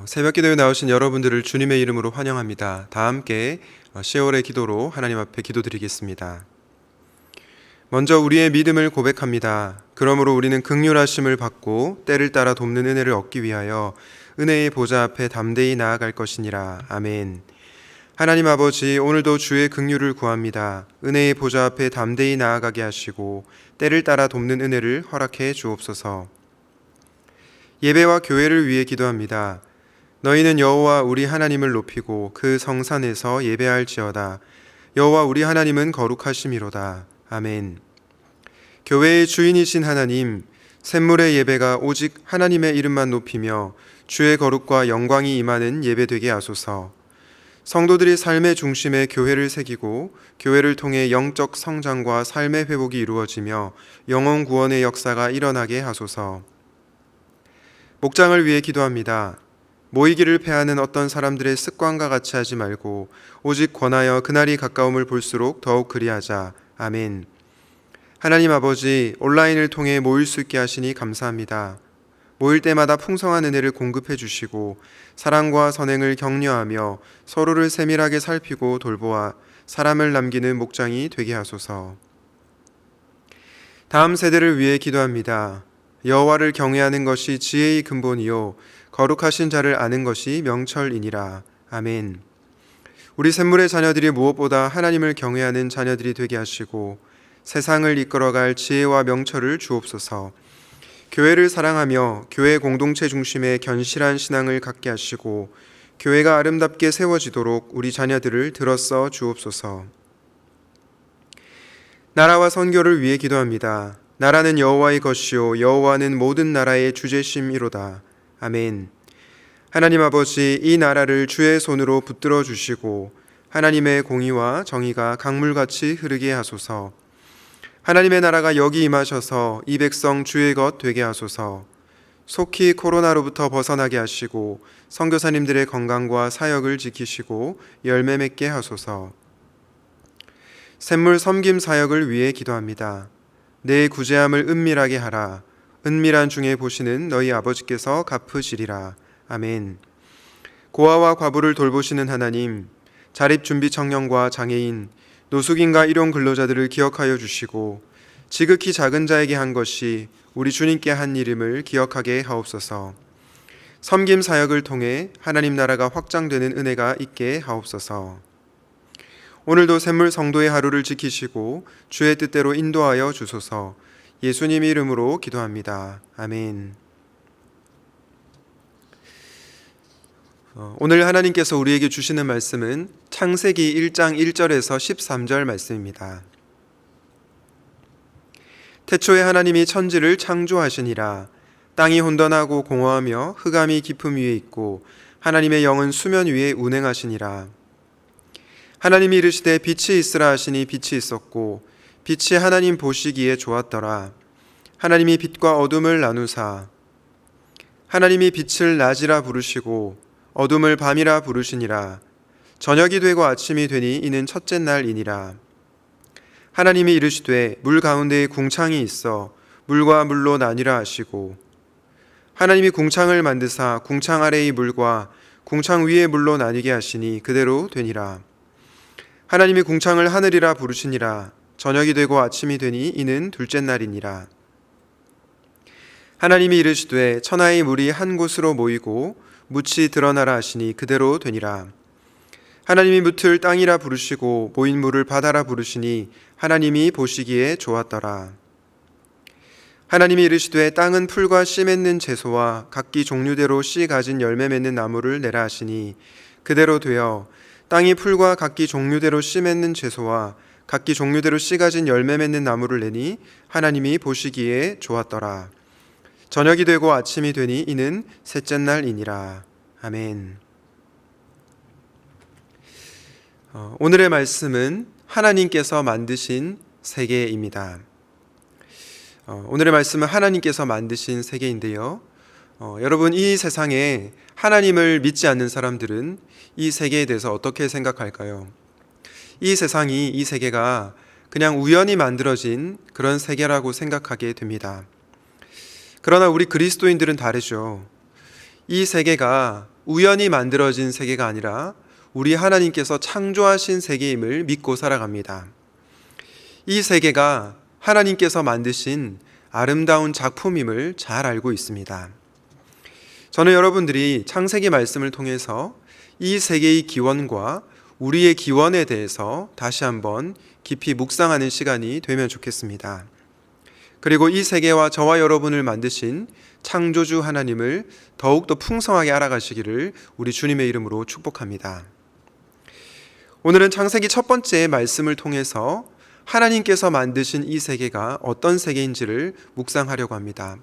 새벽 기도에 나오신 여러분들을 주님의 이름으로 환영합니다. 다 함께 10월의 기도로 하나님 앞에 기도드리겠습니다. 먼저 우리의 믿음을 고백합니다. 그러므로 우리는 긍휼하심을 받고 때를 따라 돕는 은혜를 얻기 위하여 은혜의 보좌 앞에 담대히 나아갈 것이니라. 아멘. 하나님 아버지, 오늘도 주의 긍휼을 구합니다. 은혜의 보좌 앞에 담대히 나아가게 하시고 때를 따라 돕는 은혜를 허락해 주옵소서. 예배와 교회를 위해 기도합니다. 너희는 여호와 우리 하나님을 높이고 그 성산에서 예배할지어다. 여호와 우리 하나님은 거룩하심이로다. 아멘. 교회의 주인이신 하나님, 샘물의 예배가 오직 하나님의 이름만 높이며 주의 거룩과 영광이 임하는 예배 되게 하소서. 성도들이 삶의 중심에 교회를 새기고 교회를 통해 영적 성장과 삶의 회복이 이루어지며 영혼 구원의 역사가 일어나게 하소서. 목장을 위해 기도합니다. 모이기를 패하는 어떤 사람들의 습관과 같이 하지 말고 오직 권하여 그날이 가까움을 볼수록 더욱 그리하자. 아멘. 하나님 아버지, 온라인을 통해 모일 수 있게 하시니 감사합니다. 모일 때마다 풍성한 은혜를 공급해 주시고 사랑과 선행을 격려하며 서로를 세밀하게 살피고 돌보아 사람을 남기는 목장이 되게 하소서. 다음 세대를 위해 기도합니다. 여호와를 경외하는 것이 지혜의 근본이요 거룩하신 자를 아는 것이 명철이니라. 아멘. 우리 샘물의 자녀들이 무엇보다 하나님을 경외하는 자녀들이 되게 하시고 세상을 이끌어갈 지혜와 명철을 주옵소서. 교회를 사랑하며 교회 공동체 중심의 견실한 신앙을 갖게 하시고 교회가 아름답게 세워지도록 우리 자녀들을 들어써 주옵소서. 나라와 선교를 위해 기도합니다. 나라는 여호와의 것이요 여호와는 모든 나라의 주제심이로다. 아멘. 하나님 아버지, 이 나라를 주의 손으로 붙들어 주시고 하나님의 공의와 정의가 강물같이 흐르게 하소서. 하나님의 나라가 여기 임하셔서 이 백성 주의 것 되게 하소서. 속히 코로나로부터 벗어나게 하시고 선교사님들의 건강과 사역을 지키시고 열매 맺게 하소서. 샘물 섬김 사역을 위해 기도합니다. 내 구제함을 은밀하게 하라. 은밀한 중에 보시는 너희 아버지께서 갚으시리라. 아멘. 고아와 과부를 돌보시는 하나님, 자립준비 청년과 장애인, 노숙인과 일용 근로자들을 기억하여 주시고 지극히 작은 자에게 한 것이 우리 주님께 한 일임을 기억하게 하옵소서. 섬김 사역을 통해 하나님 나라가 확장되는 은혜가 있게 하옵소서. 오늘도 샘물 성도의 하루를 지키시고 주의 뜻대로 인도하여 주소서. 예수님 이름으로 기도합니다. 아멘. 오늘 하나님께서 우리에게 주시는 말씀은 창세기 1장 1절에서 13절 말씀입니다. 태초에 하나님이 천지를 창조하시니라. 땅이 혼돈하고 공허하며 흑암이 깊음 위에 있고 하나님의 영은 수면 위에 운행하시니라. 하나님이 이르시되 빛이 있으라 하시니 빛이 있었고 빛이 하나님 보시기에 좋았더라. 하나님이 빛과 어둠을 나누사 하나님이 빛을 낮이라 부르시고 어둠을 밤이라 부르시니라. 저녁이 되고 아침이 되니 이는 첫째 날이니라. 하나님이 이르시되 물 가운데에 궁창이 있어 물과 물로 나뉘라 하시고 하나님이 궁창을 만드사 궁창 아래의 물과 궁창 위의 물로 나뉘게 하시니 그대로 되니라. 하나님이 궁창을 하늘이라 부르시니라. 저녁이 되고 아침이 되니 이는 둘째 날이니라. 하나님이 이르시되 천하의 물이 한 곳으로 모이고 묻이 드러나라 하시니 그대로 되니라. 하나님이 묻을 땅이라 부르시고 모인 물을 바다라 부르시니 하나님이 보시기에 좋았더라. 하나님이 이르시되 땅은 풀과 씨 맺는 채소와 각기 종류대로 씨 가진 열매 맺는 나무를 내라 하시니 그대로 되어 땅이 풀과 각기 종류대로 씨 맺는 채소와 각기 종류대로 씨 가진 열매 맺는 나무를 내니 하나님이 보시기에 좋았더라. 저녁이 되고 아침이 되니 이는 셋째 날이니라. 아멘. 오늘의 말씀은 하나님께서 만드신 세계입니다. 오늘의 말씀은 하나님께서 만드신 세계인데요. 여러분, 이 세상에 하나님을 믿지 않는 사람들은 이 세계에 대해서 어떻게 생각할까요? 이 세상이, 이 세계가 그냥 우연히 만들어진 그런 세계라고 생각하게 됩니다. 그러나 우리 그리스도인들은 다르죠. 이 세계가 우연히 만들어진 세계가 아니라 우리 하나님께서 창조하신 세계임을 믿고 살아갑니다. 이 세계가 하나님께서 만드신 아름다운 작품임을 잘 알고 있습니다. 저는 여러분들이 창세기 말씀을 통해서 이 세계의 기원과 우리의 기원에 대해서 다시 한번 깊이 묵상하는 시간이 되면 좋겠습니다. 그리고 이 세계와 저와 여러분을 만드신 창조주 하나님을 더욱더 풍성하게 알아가시기를 우리 주님의 이름으로 축복합니다. 오늘은 창세기 첫 번째 말씀을 통해서 하나님께서 만드신 이 세계가 어떤 세계인지를 묵상하려고 합니다.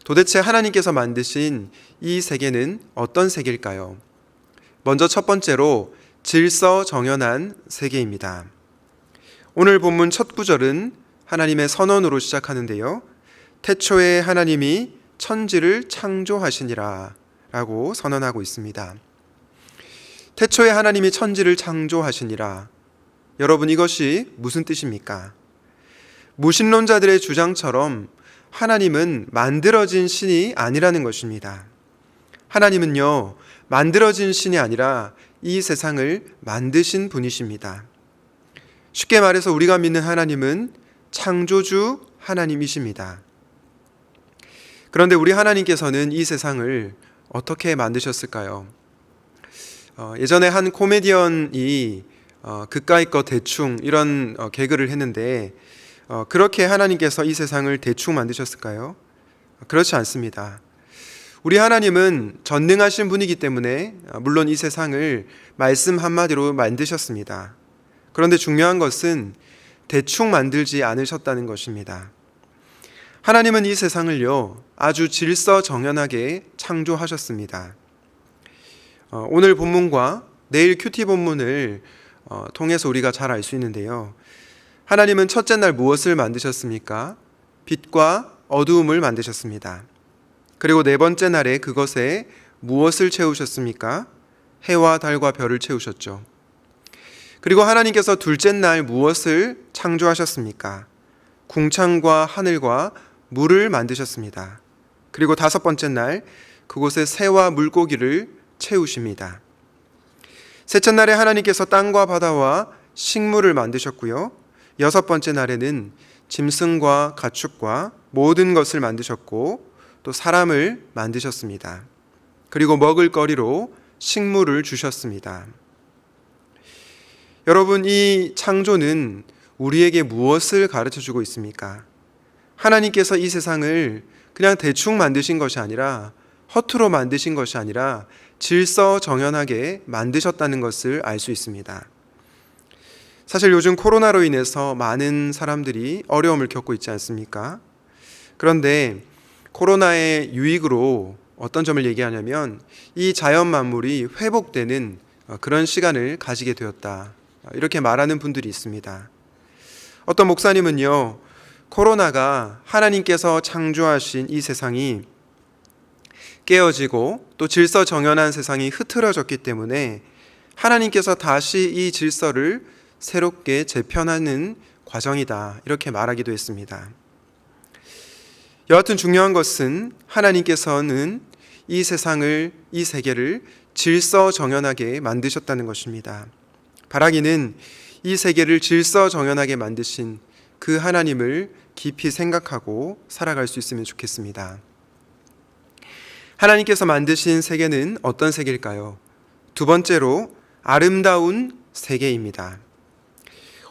도대체 하나님께서 만드신 이 세계는 어떤 세계일까요? 먼저 첫 번째로 질서정연한 세계입니다. 오늘 본문 첫 구절은 하나님의 선언으로 시작하는데요. 태초에 하나님이 천지를 창조하시니라 라고 선언하고 있습니다. 태초에 하나님이 천지를 창조하시니라. 여러분, 이것이 무슨 뜻입니까? 무신론자들의 주장처럼 하나님은 만들어진 신이 아니라는 것입니다. 하나님은요, 만들어진 신이 아니라 이 세상을 만드신 분이십니다. 쉽게 말해서 우리가 믿는 하나님은 창조주 하나님이십니다. 그런데 우리 하나님께서는 이 세상을 어떻게 만드셨을까요? 예전에 한 코미디언이 그까이 거 대충 이런 개그를 했는데 그렇게 하나님께서 이 세상을 대충 만드셨을까요? 그렇지 않습니다. 우리 하나님은 전능하신 분이기 때문에 물론 이 세상을 말씀 한마디로 만드셨습니다. 그런데 중요한 것은 대충 만들지 않으셨다는 것입니다. 하나님은 이 세상을요, 아주 질서정연하게 창조하셨습니다. 오늘 본문과 내일 큐티 본문을 통해서 우리가 잘 알 수 있는데요. 하나님은 첫째 날 무엇을 만드셨습니까? 빛과 어두움을 만드셨습니다. 그리고 네 번째 날에 그것에 무엇을 채우셨습니까? 해와 달과 별을 채우셨죠. 그리고 하나님께서 둘째 날 무엇을 창조하셨습니까? 궁창과 하늘과 물을 만드셨습니다. 그리고 다섯 번째 날 그곳에 새와 물고기를 채우십니다. 셋째 날에 하나님께서 땅과 바다와 식물을 만드셨고요. 여섯 번째 날에는 짐승과 가축과 모든 것을 만드셨고 또 사람을 만드셨습니다. 그리고 먹을 거리로 식물을 주셨습니다. 여러분, 이 창조는 우리에게 무엇을 가르쳐주고 있습니까? 하나님께서 이 세상을 그냥 대충 만드신 것이 아니라 허투루 만드신 것이 아니라 질서정연하게 만드셨다는 것을 알 수 있습니다. 사실 요즘 코로나로 인해서 많은 사람들이 어려움을 겪고 있지 않습니까? 그런데 코로나의 유익으로 어떤 점을 얘기하냐면 이 자연 만물이 회복되는 그런 시간을 가지게 되었다, 이렇게 말하는 분들이 있습니다. 어떤 목사님은요, 코로나가 하나님께서 창조하신 이 세상이 깨어지고 또 질서정연한 세상이 흐트러졌기 때문에 하나님께서 다시 이 질서를 새롭게 재편하는 과정이다, 이렇게 말하기도 했습니다. 여하튼 중요한 것은 하나님께서는 이 세상을, 이 세계를 질서정연하게 만드셨다는 것입니다. 바라기는 이 세계를 질서정연하게 만드신 그 하나님을 깊이 생각하고 살아갈 수 있으면 좋겠습니다. 하나님께서 만드신 세계는 어떤 세계일까요? 두 번째로 아름다운 세계입니다.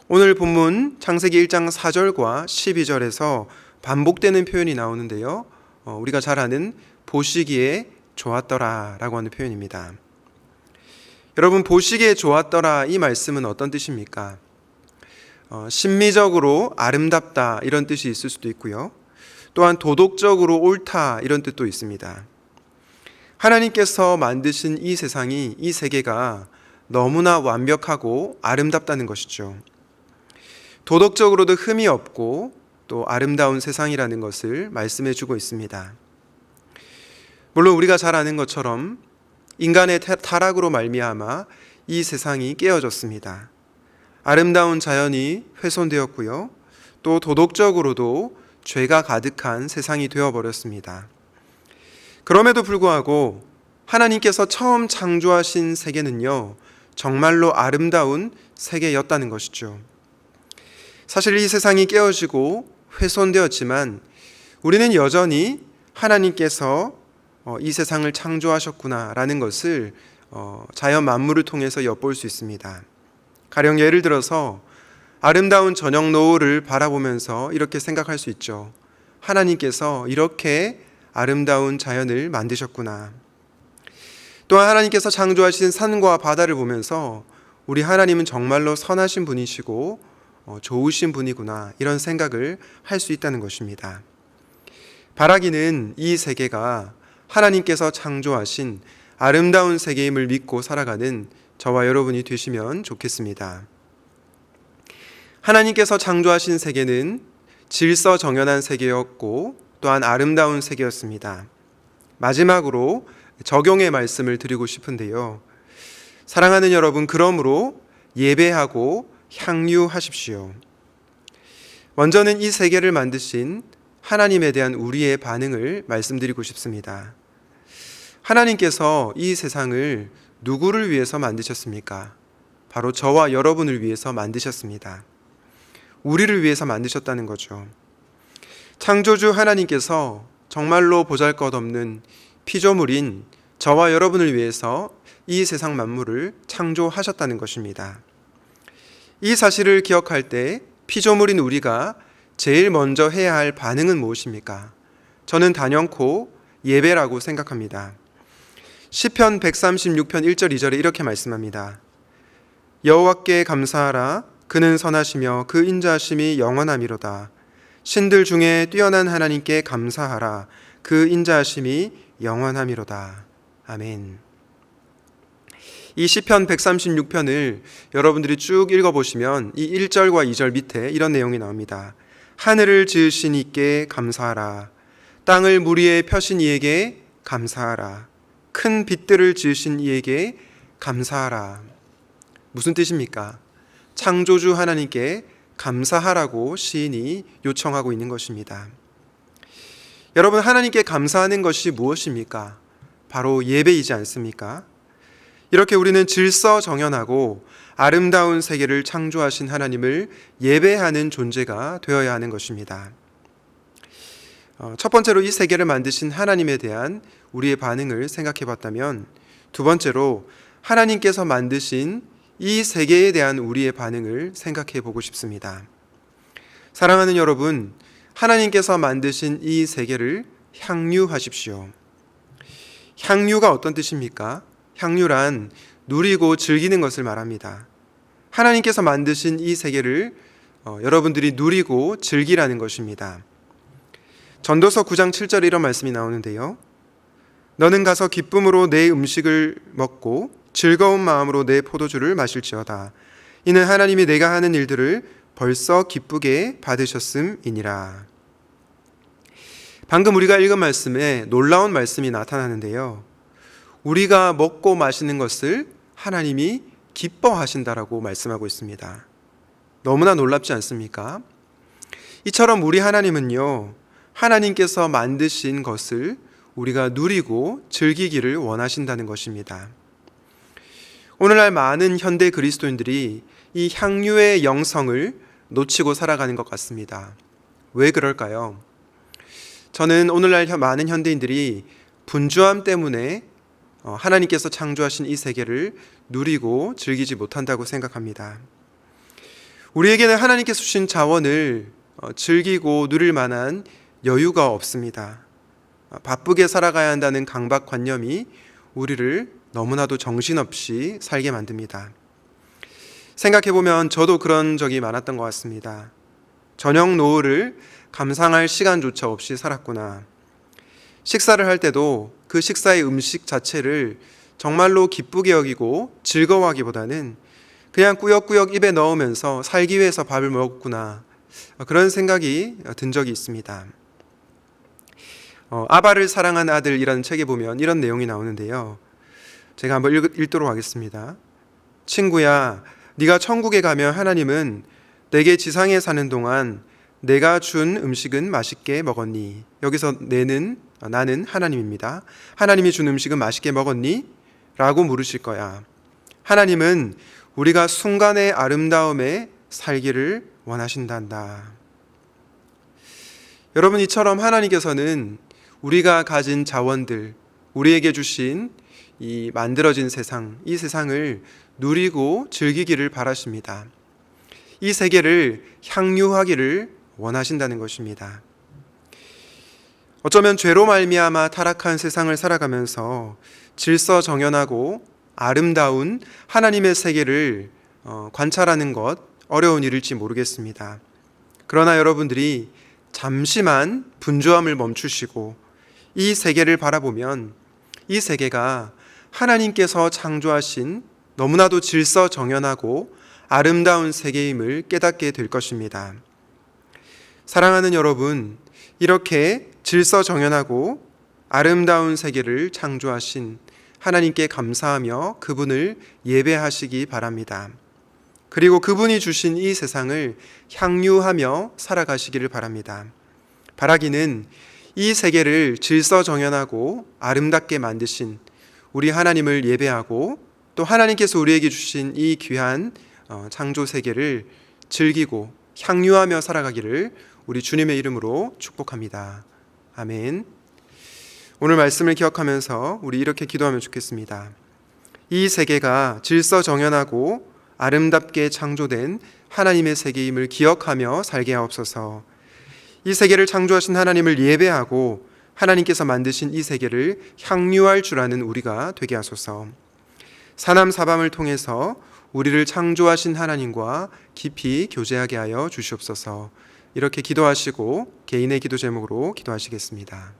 오늘 본문 창세기 1장 4절과 12절에서 반복되는 표현이 나오는데요. 우리가 잘 아는 보시기에 좋았더라 라고 하는 표현입니다. 여러분, 보시기에 좋았더라, 이 말씀은 어떤 뜻입니까? 심미적으로 아름답다, 이런 뜻이 있을 수도 있고요. 또한 도덕적으로 옳다, 이런 뜻도 있습니다. 하나님께서 만드신 이 세상이, 이 세계가 너무나 완벽하고 아름답다는 것이죠. 도덕적으로도 흠이 없고 또 아름다운 세상이라는 것을 말씀해 주고 있습니다. 물론 우리가 잘 아는 것처럼 인간의 타락으로 말미암아 이 세상이 깨어졌습니다. 아름다운 자연이 훼손되었고요. 또 도덕적으로도 죄가 가득한 세상이 되어버렸습니다. 그럼에도 불구하고 하나님께서 처음 창조하신 세계는요, 정말로 아름다운 세계였다는 것이죠. 사실 이 세상이 깨어지고 훼손되었지만 우리는 여전히 하나님께서 이 세상을 창조하셨구나라는 것을 자연 만물을 통해서 엿볼 수 있습니다. 가령 예를 들어서 아름다운 저녁 노을을 바라보면서 이렇게 생각할 수 있죠. 하나님께서 이렇게 아름다운 자연을 만드셨구나. 또한 하나님께서 창조하신 산과 바다를 보면서 우리 하나님은 정말로 선하신 분이시고 좋으신 분이구나, 이런 생각을 할 수 있다는 것입니다. 바라기는 이 세계가 하나님께서 창조하신 아름다운 세계임을 믿고 살아가는 저와 여러분이 되시면 좋겠습니다. 하나님께서 창조하신 세계는 질서정연한 세계였고 또한 아름다운 세계였습니다. 마지막으로 적용의 말씀을 드리고 싶은데요. 사랑하는 여러분, 그러므로 예배하고 향유하십시오. 먼저는 이 세계를 만드신 하나님에 대한 우리의 반응을 말씀드리고 싶습니다. 하나님께서 이 세상을 누구를 위해서 만드셨습니까? 바로 저와 여러분을 위해서 만드셨습니다. 우리를 위해서 만드셨다는 거죠. 창조주 하나님께서 정말로 보잘것없는 피조물인 저와 여러분을 위해서 이 세상 만물을 창조하셨다는 것입니다. 이 사실을 기억할 때 피조물인 우리가 제일 먼저 해야 할 반응은 무엇입니까? 저는 단연코 예배라고 생각합니다. 시편 136편 1절 2절에 이렇게 말씀합니다. 여호와께 감사하라. 그는 선하시며 그 인자하심이 영원하미로다. 신들 중에 뛰어난 하나님께 감사하라. 그 인자하심이 영원하미로다. 아멘. 이 시편 136편을 여러분들이 쭉 읽어보시면 이 1절과 2절 밑에 이런 내용이 나옵니다. 하늘을 지으신 이께 감사하라. 땅을 물 위에 펴신 이에게 감사하라. 큰 빛들을 지으신 이에게 감사하라. 무슨 뜻입니까? 창조주 하나님께 감사하라고 시인이 요청하고 있는 것입니다. 여러분, 하나님께 감사하는 것이 무엇입니까? 바로 예배이지 않습니까? 이렇게 우리는 질서정연하고 아름다운 세계를 창조하신 하나님을 예배하는 존재가 되어야 하는 것입니다. 첫 번째로 이 세계를 만드신 하나님에 대한 우리의 반응을 생각해 봤다면, 두 번째로 하나님께서 만드신 이 세계에 대한 우리의 반응을 생각해 보고 싶습니다. 사랑하는 여러분, 하나님께서 만드신 이 세계를 향유하십시오. 향유가 어떤 뜻입니까? 향유란 누리고 즐기는 것을 말합니다. 하나님께서 만드신 이 세계를 여러분들이 누리고 즐기라는 것입니다. 전도서 9장 7절에 이런 말씀이 나오는데요. 너는 가서 기쁨으로 내 음식을 먹고 즐거운 마음으로 내 포도주를 마실지어다. 이는 하나님이 내가 하는 일들을 벌써 기쁘게 받으셨음이니라. 방금 우리가 읽은 말씀에 놀라운 말씀이 나타나는데요. 우리가 먹고 마시는 것을 하나님이 기뻐하신다라고 말씀하고 있습니다. 너무나 놀랍지 않습니까? 이처럼 우리 하나님은요, 하나님께서 만드신 것을 우리가 누리고 즐기기를 원하신다는 것입니다. 오늘날 많은 현대 그리스도인들이 이 향유의 영성을 놓치고 살아가는 것 같습니다. 왜 그럴까요? 저는 오늘날 많은 현대인들이 분주함 때문에 하나님께서 창조하신 이 세계를 누리고 즐기지 못한다고 생각합니다. 우리에게는 하나님께서 주신 자원을 즐기고 누릴 만한 여유가 없습니다. 바쁘게 살아가야 한다는 강박관념이 우리를 너무나도 정신없이 살게 만듭니다. 생각해보면 저도 그런 적이 많았던 것 같습니다. 저녁 노을을 감상할 시간조차 없이 살았구나. 식사를 할 때도 그 식사의 음식 자체를 정말로 기쁘게 여기고 즐거워하기보다는 그냥 꾸역꾸역 입에 넣으면서 살기 위해서 밥을 먹었구나, 그런 생각이 든 적이 있습니다. 아바를 사랑한 아들이라는 책에 보면 이런 내용이 나오는데요. 제가 한번 읽도록 하겠습니다. 친구야, 네가 천국에 가면 하나님은 내게 지상에 사는 동안 내가 준 음식은 맛있게 먹었니? 여기서 나는 하나님입니다. 하나님이 준 음식은 맛있게 먹었니? 라고 물으실 거야. 하나님은 우리가 순간의 아름다움에 살기를 원하신단다. 여러분, 이처럼 하나님께서는 우리가 가진 자원들, 우리에게 주신 이 만들어진 세상, 이 세상을 누리고 즐기기를 바라십니다. 이 세계를 향유하기를 원하신다는 것입니다. 어쩌면 죄로 말미암아 타락한 세상을 살아가면서 질서정연하고 아름다운 하나님의 세계를 관찰하는 것 어려운 일일지 모르겠습니다. 그러나 여러분들이 잠시만 분주함을 멈추시고 이 세계를 바라보면 이 세계가 하나님께서 창조하신 너무나도 질서정연하고 아름다운 세계임을 깨닫게 될 것입니다. 사랑하는 여러분, 이렇게 질서정연하고 아름다운 세계를 창조하신 하나님께 감사하며 그분을 예배하시기 바랍니다. 그리고 그분이 주신 이 세상을 향유하며 살아가시기를 바랍니다. 바라기는 이 세계를 질서정연하고 아름답게 만드신 우리 하나님을 예배하고 또 하나님께서 우리에게 주신 이 귀한 창조 세계를 즐기고 향유하며 살아가기를 우리 주님의 이름으로 축복합니다. 아멘. 오늘 말씀을 기억하면서 우리 이렇게 기도하면 좋겠습니다. 이 세계가 질서정연하고 아름답게 창조된 하나님의 세계임을 기억하며 살게 하옵소서. 이 세계를 창조하신 하나님을 예배하고 하나님께서 만드신 이 세계를 향유할 줄 아는 우리가 되게 하소서. 사남사방을 통해서 우리를 창조하신 하나님과 깊이 교제하게 하여 주시옵소서. 이렇게 기도하시고 개인의 기도 제목으로 기도하시겠습니다.